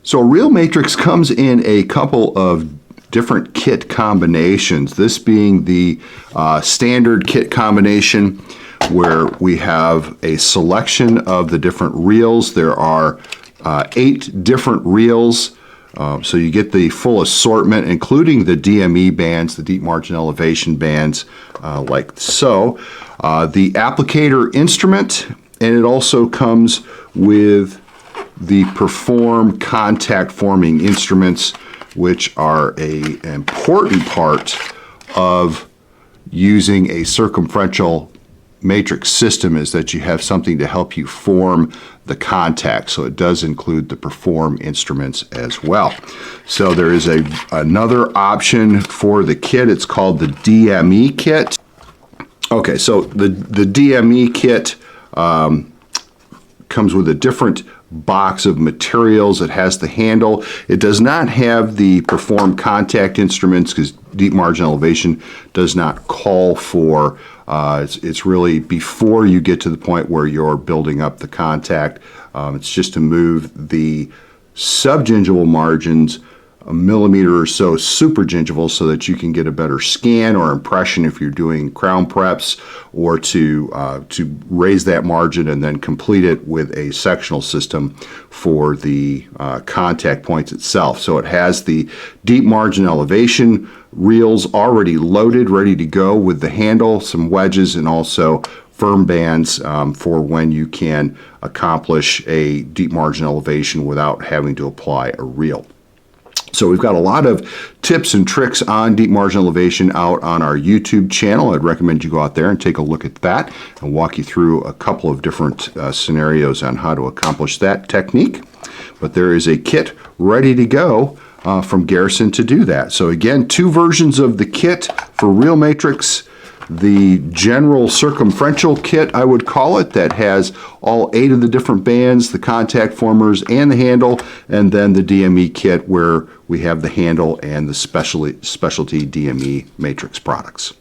So ReelMatrix comes in a couple of different kit combinations, this being the standard kit combination where we have a selection of the different reels. There are 8 different reels, so you get the full assortment, including the DME bands, the deep margin elevation bands, like so. The applicator instrument, and it also comes with the Perform contact forming instruments, which are an important part of using a circumferential matrix system, is that you have something to help you form the contact. So it does include the Perform instruments as well. So there is another option for the kit. It's called the DME kit. Okay, so the DME kit comes with a different box of materials. It has the handle. It does not have the Perform contact instruments because deep margin elevation does not call for, it's really before you get to the point where you're building up the contact. It's just to move the subgingival margins a millimeter or so supragingival so that you can get a better scan or impression if you're doing crown preps, or to raise that margin and then complete it with a sectional system for the contact points itself. So it has the deep margin elevation reels already loaded, ready to go with the handle, some wedges, and also firm bands for when you can accomplish a deep margin elevation without having to apply a reel. So we've got a lot of tips and tricks on deep margin elevation out on our YouTube channel. I'd recommend you go out there and take a look at that and walk you through a couple of different scenarios on how to accomplish that technique. But there is a kit ready to go from Garrison to do that. So again, 2 versions of the kit for ReelMatrix. The general circumferential kit, I would call it, that has all 8 of the different bands, the contact formers, and the handle, and then the DME kit where we have the handle and the specialty DME matrix products.